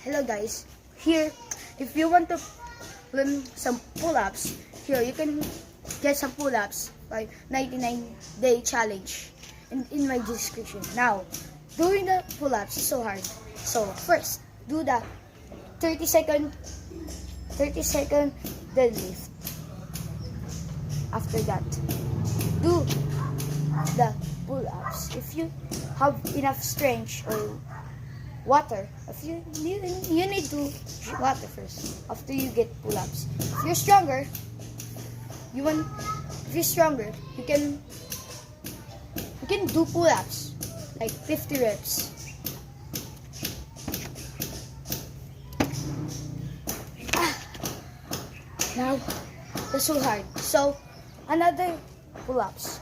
Hello guys, here if you want to learn some pull-ups, here you can get some pull-ups by 99-day challenge in my description. Now, doing the pull-ups is so hard. So first, do the 30-second deadlift. After that, do the pull-ups. If you have enough strength or water, if you need to drink water first after you get pull-ups. If you're stronger, you can do pull-ups like 50 reps. Now that's so hard. So another pull-ups.